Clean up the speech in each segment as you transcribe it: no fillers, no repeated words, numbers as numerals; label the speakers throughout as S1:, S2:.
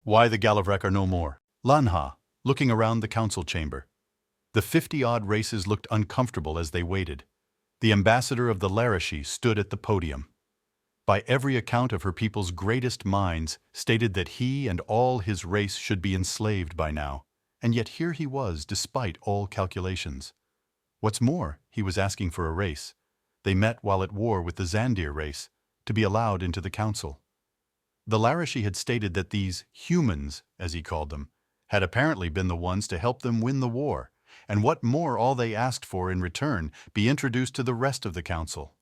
S1: Why the Galavrck are no more. Lanha, looking around the council chamber. The 50-odd races looked uncomfortable as they waited. The ambassador of the Larashi stood at the podium. By every account of her people's greatest minds, stated that he and all his race should be enslaved by now, and yet here he was despite all calculations. What's more, he was asking for a race. They met while at war with the Zandir race, to be allowed into the council. The Larashi had stated that these humans, as he called them, had apparently been the ones to help them win the war, and what more all they asked for in return be introduced to the rest of the council.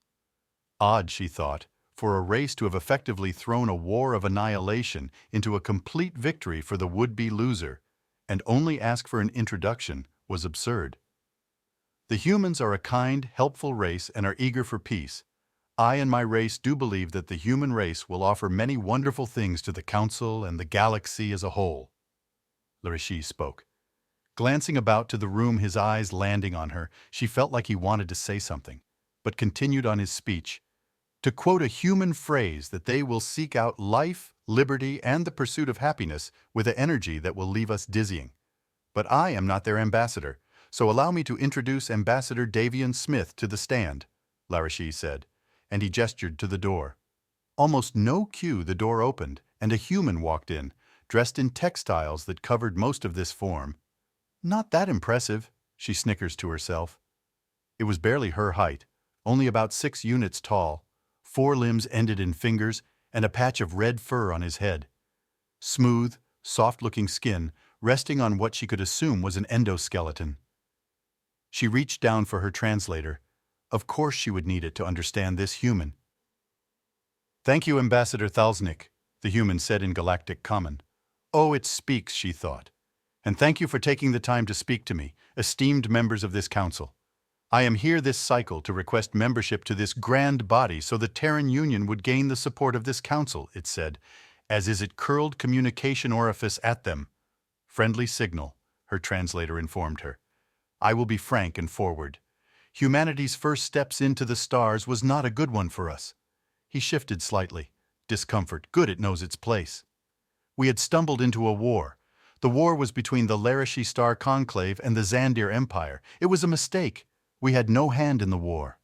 S1: Odd, she thought, for a race to have effectively thrown a war of annihilation into a complete victory for the would-be loser, and only ask for an introduction, was absurd. The humans are a kind, helpful race and are eager for peace. I and my race do believe that the human race will offer many wonderful things to the council and the galaxy as a whole. Larashi spoke. Glancing about to the room, his eyes landing on her, she felt like he wanted to say something, but continued on his speech. To quote a human phrase, that they will seek out life, liberty, and the pursuit of happiness with an energy that will leave us dizzying. But I am not their ambassador, so allow me to introduce Ambassador Davian Smith to the stand, Larashi said, and he gestured to the door. Almost no cue, the door opened, and a human walked in, dressed in textiles that covered most of this form. Not that impressive, she snickers to herself. It was barely her height, only about 6 units tall. 4 limbs ended in fingers, and a patch of red fur on his head. Smooth, soft-looking skin, resting on what she could assume was an endoskeleton. She reached down for her translator. Of course she would need it to understand this human. "Thank you, Ambassador Thalsnik," the human said in Galactic Common. "Oh, it speaks," she thought. "And thank you for taking the time to speak to me, esteemed members of this council. I am here this cycle to request membership to this grand body so the Terran Union would gain the support of this council," it said, as is it curled communication orifice at them. "Friendly signal," her translator informed her. "I will be frank and forward. Humanity's first steps into the stars was not a good one for us." He shifted slightly. Discomfort, good, it knows its place. "We had stumbled into a war. The war was between the Larashi Star Conclave and the Zandir Empire. It was a mistake. We had no hand in the war."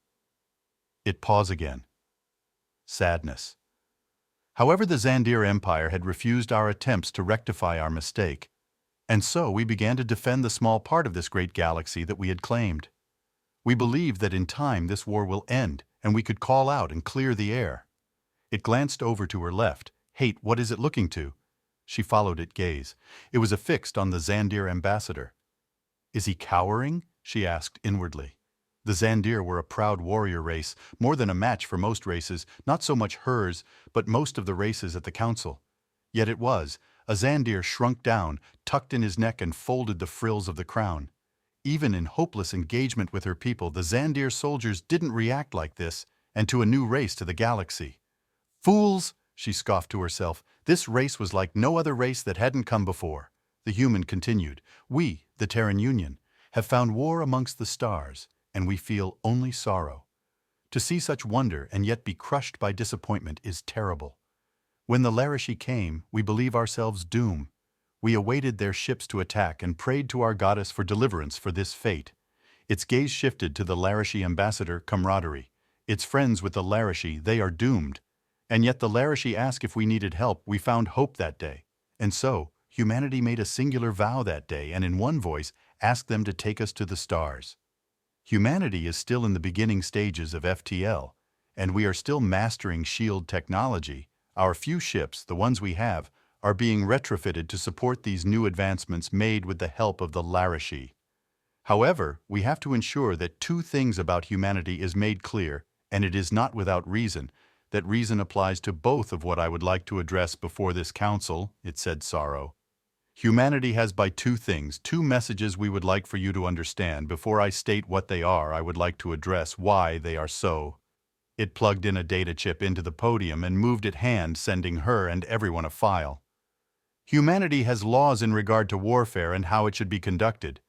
S1: It paused again. Sadness. However, the Zandir Empire had refused our attempts to rectify our mistake, and so we began to defend the small part of this great galaxy that we had claimed. We believed that in time this war will end, and we could call out and clear the air. It glanced over to her left. "Hate, what is it looking to?" She followed its gaze. It was affixed on the Zandir ambassador. "Is he cowering?" she asked inwardly. The Zandir were a proud warrior race, more than a match for most races, not so much hers, but most of the races at the council. Yet it was. A Zandir shrunk down, tucked in his neck and folded the frills of the crown. Even in hopeless engagement with her people, the Zandir soldiers didn't react like this, and to a new race to the galaxy. "Fools!" she scoffed to herself. This race was like no other race that hadn't come before. The human continued. "We, the Terran Union, have found war amongst the stars, and we feel only sorrow. To see such wonder and yet be crushed by disappointment is terrible. When the Larashi came, we believe ourselves doomed. We awaited their ships to attack and prayed to our goddess for deliverance for this fate." Its gaze shifted to the Larashi ambassador, camaraderie. "It's friends with the Larashi, they are doomed. And yet the Larashi asked if we needed help. We found hope that day. And so, humanity made a singular vow that day and in one voice asked them to take us to the stars. Humanity is still in the beginning stages of FTL, and we are still mastering shield technology. Our few ships, the ones we have, are being retrofitted to support these new advancements made with the help of the Larashi. However, we have to ensure that 2 things about humanity is made clear, and it is not without reason. That reason applies to both of what I would like to address before this council," it said sorrow. "Humanity has by 2 things, 2 messages we would like for you to understand. Before I state what they are, I would like to address why they are so." It plugged in a data chip into the podium and moved it hand, sending her and everyone a file. "Humanity has laws in regard to warfare and how it should be conducted.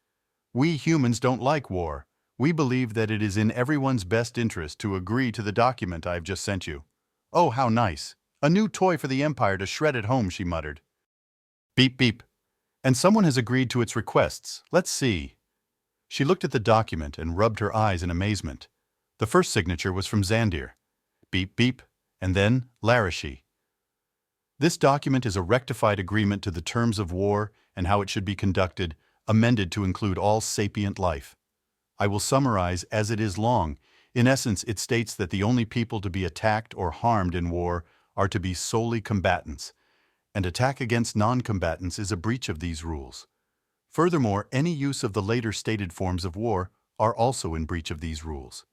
S1: We humans don't like war. We believe that it is in everyone's best interest to agree to the document I have just sent you." "Oh, how nice. A new toy for the Empire to shred at home," she muttered. Beep beep. And someone has agreed to its requests. Let's see. She looked at the document and rubbed her eyes in amazement. The first signature was from Zandir. Beep beep. And then Larashi. This document is a rectified agreement to the terms of war and how it should be conducted, amended to include all sapient life. I will summarize as it is long. In essence, it states that the only people to be attacked or harmed in war are to be solely combatants, and attack against non-combatants is a breach of these rules. Furthermore, any use of the later stated forms of war are also in breach of these rules.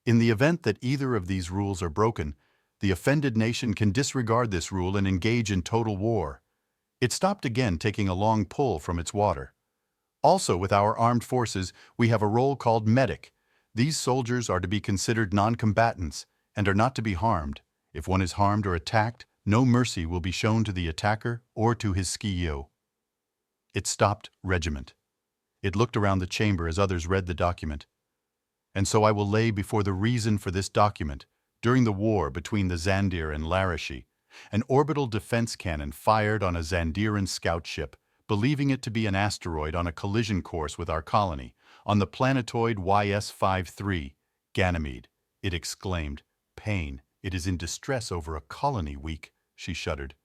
S1: In the event that either of these rules are broken, the offended nation can disregard this rule and engage in total war. It stopped again, taking a long pull from its water. Also, with our armed forces, we have a role called medic. These soldiers are to be considered non-combatants and are not to be harmed. If one is harmed or attacked, no mercy will be shown to the attacker or to his skio. It stopped regiment. It looked around the chamber as others read the document. And so I will lay before the reason for this document. During the war between the Zandir and Larashi, an orbital defense cannon fired on a Zandiran scout ship, believing it to be an asteroid on a collision course with our colony, on the planetoid YS-53, Ganymede. It exclaimed, "Pain, it is in distress over a colony weak," she shuddered.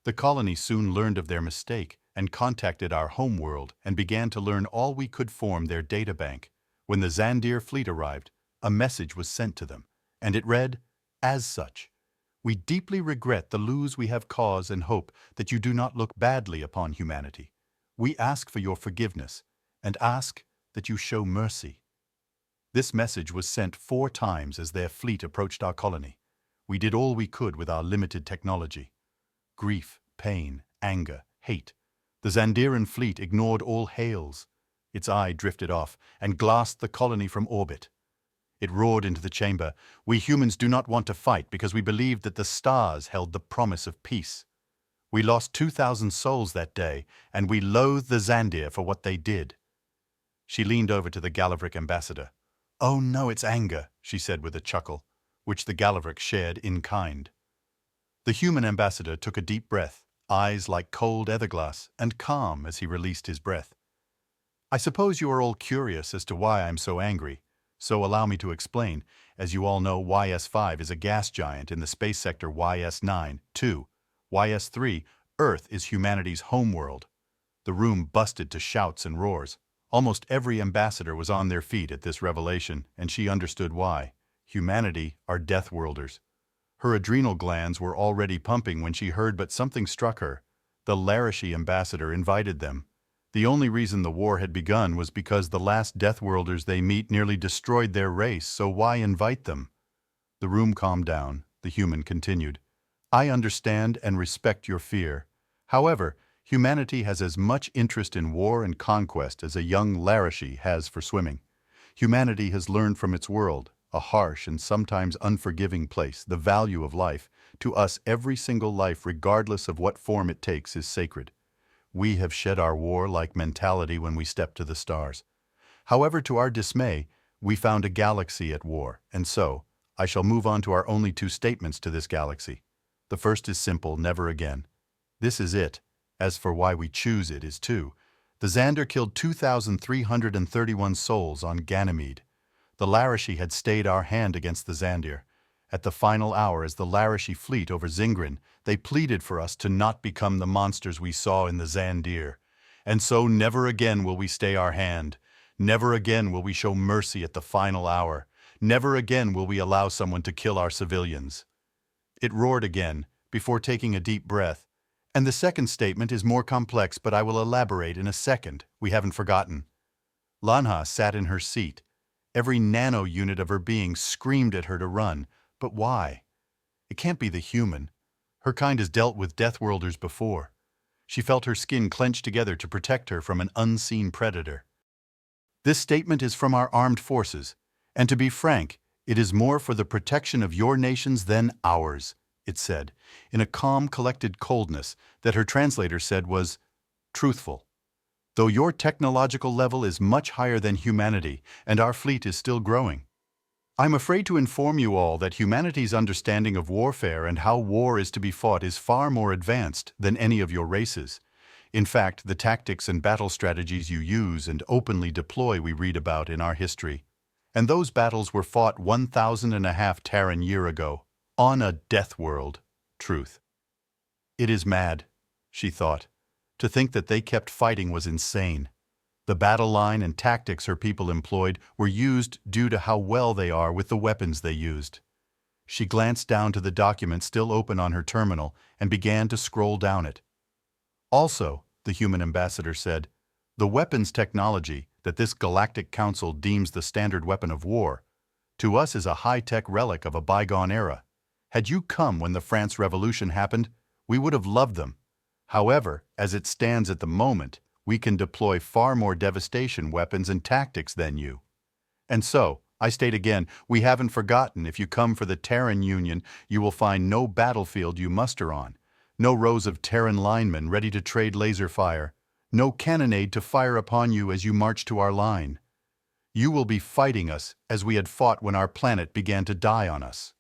S1: The colony soon learned of their mistake and contacted our home world and began to learn all we could form their databank. When the Zandir fleet arrived, a message was sent to them, and it read, as such, "We deeply regret the loss we have caused and hope that you do not look badly upon humanity. We ask for your forgiveness and ask that you show mercy." This message was sent 4 times as their fleet approached our colony. We did all we could with our limited technology. Grief, pain, anger, hate. The Zandiran fleet ignored all hails. Its eye drifted off and glassed the colony from orbit. It roared into the chamber, "We humans do not want to fight because we believed that the stars held the promise of peace. We lost 2,000 souls that day, and we loathe the Zandir for what they did." She leaned over to the Galavrck ambassador. "Oh no, it's anger," she said with a chuckle, which the Galavrck shared in kind. The human ambassador took a deep breath, eyes like cold etherglass, and calm as he released his breath. "I suppose you are all curious as to why I'm so angry, so allow me to explain. As you all know, YS-5 is a gas giant in the space sector YS-9, 2. YS-3, Earth is humanity's homeworld." The room busted to shouts and roars. Almost every ambassador was on their feet at this revelation, and she understood why. Humanity are death worlders. Her adrenal glands were already pumping when she heard, but something struck her. The Larashi ambassador invited them. The only reason the war had begun was because the last death worlders they meet nearly destroyed their race, so why invite them? The room calmed down. The human continued. "I understand and respect your fear. However, humanity has as much interest in war and conquest as a young Larashi has for swimming. Humanity has learned from its world, a harsh and sometimes unforgiving place, the value of life. To us, every single life, regardless of what form it takes, is sacred. We have shed our warlike mentality when we stepped to the stars. However, to our dismay, we found a galaxy at war, and so, I shall move on to our only 2 statements to this galaxy. The first is simple, never again. This is it. As for why we choose it is 2. The Zandir killed 2,331 souls on Ganymede. The Larashi had stayed our hand against the Zandir. At the final hour, as the Larashi fleet over Zingrin, they pleaded for us to not become the monsters we saw in the Zandir. And so never again will we stay our hand. Never again will we show mercy at the final hour. Never again will we allow someone to kill our civilians." It roared again, before taking a deep breath. And the second statement is more complex, but I will elaborate in a second. We haven't forgotten. Lanha sat in her seat. Every nano-unit of her being screamed at her to run. But why? It can't be the human. Her kind has dealt with death worlders before. She felt her skin clench together to protect her from an unseen predator. "This statement is from our armed forces, and to be frank, it is more for the protection of your nations than ours," it said, in a calm, collected coldness that her translator said was truthful. "Though your technological level is much higher than humanity, and our fleet is still growing. I'm afraid to inform you all that humanity's understanding of warfare and how war is to be fought is far more advanced than any of your races. In fact, the tactics and battle strategies you use and openly deploy we read about in our history. And those battles were fought 1,500 Terran year ago, on a death world. Truth. It is mad, she thought. To think that they kept fighting was insane. The battle line and tactics her people employed were used due to how well they are with the weapons they used. She glanced down to the document still open on her terminal and began to scroll down it. Also, the human ambassador said, the weapons technology that this galactic council deems the standard weapon of war, to us is a high-tech relic of a bygone era. Had you come when the France Revolution happened, we would have loved them. However, as it stands at the moment, we can deploy far more devastation weapons and tactics than you. And so, I state again, we haven't forgotten if you come for the Terran Union, you will find no battlefield you muster on, no rows of Terran linemen ready to trade laser fire, no cannonade to fire upon you as you march to our line. You will be fighting us as we had fought when our planet began to die on us.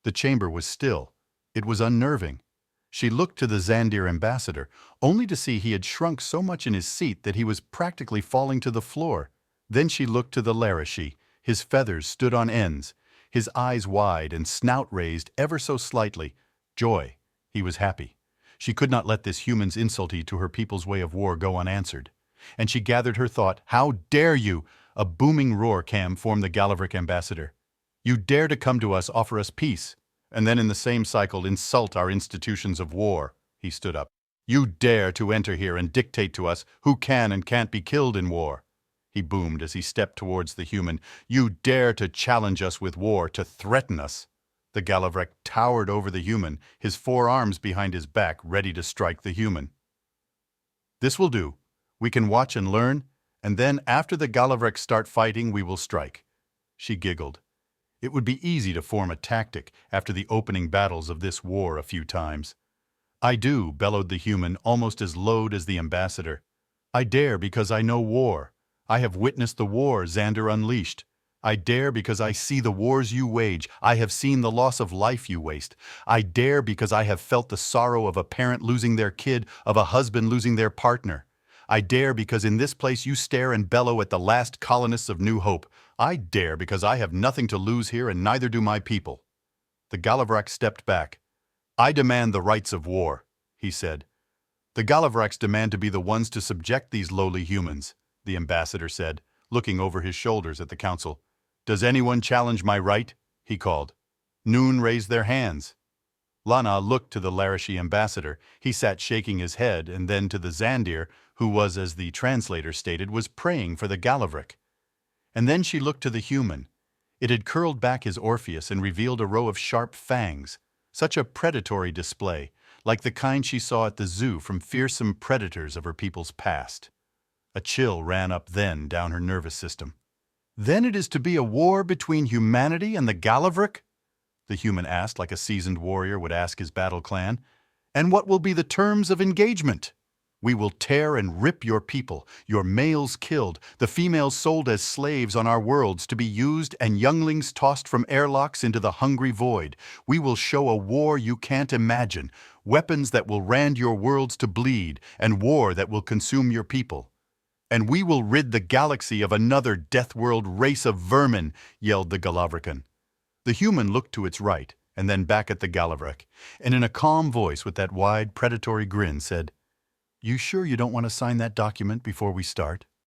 S1: The chamber was still. It was unnerving. She looked to the Xandir ambassador, only to see he had shrunk so much in his seat that he was practically falling to the floor. Then she looked to the Larashi. His feathers stood on ends, his eyes wide and snout raised ever so slightly. Joy. He was happy. She could not let this human's insulty to her people's way of war go unanswered. And she gathered her thought, how dare you? A booming roar formed the Galavrck ambassador. You dare to come to us, offer us peace, and then in the same cycle insult our institutions of war. He stood up. You dare to enter here and dictate to us who can and can't be killed in war. He boomed as he stepped towards the human. You dare to challenge us with war, to threaten us. The Galavrck towered over the human, his forearms behind his back, ready to strike the human. This will do. We can watch and learn, and then after the Galavrck start fighting, we will strike. She giggled. It would be easy to form a tactic after the opening battles of this war a few times. I do, bellowed the human, almost as low as the ambassador. I dare because I know war. I have witnessed the war Xander unleashed. I dare because I see the wars you wage. I have seen the loss of life you waste. I dare because I have felt the sorrow of a parent losing their kid, of a husband losing their partner. I dare because in this place you stare and bellow at the last colonists of New Hope. I dare because I have nothing to lose here and neither do my people. The Galavrck stepped back. I demand the rights of war, he said. The Galavracks demand to be the ones to subject these lowly humans, the ambassador said, looking over his shoulders at the council. Does anyone challenge my right? He called. Noon raised their hands. Lana looked to the Larashi ambassador. He sat shaking his head, and then to the Xandir, who was, as the translator stated, was praying for the Galavrck. And then she looked to the human. It had curled back his Orpheus and revealed a row of sharp fangs, such a predatory display, like the kind she saw at the zoo from fearsome predators of her people's past. A chill ran up then down her nervous system. Then it is to be a war between humanity and the Galavrck? The human asked like a seasoned warrior would ask his battle clan. And what will be the terms of engagement? We will tear and rip your people, your males killed, the females sold as slaves on our worlds to be used and younglings tossed from airlocks into the hungry void. We will show a war you can't imagine, weapons that will rend your worlds to bleed, and war that will consume your people. And we will rid the galaxy of another death world race of vermin, yelled the Galavrckan. The human looked to its right, and then back at the Galavrck, and in a calm voice with that wide, predatory grin said, You sure you don't want to sign that document before we start?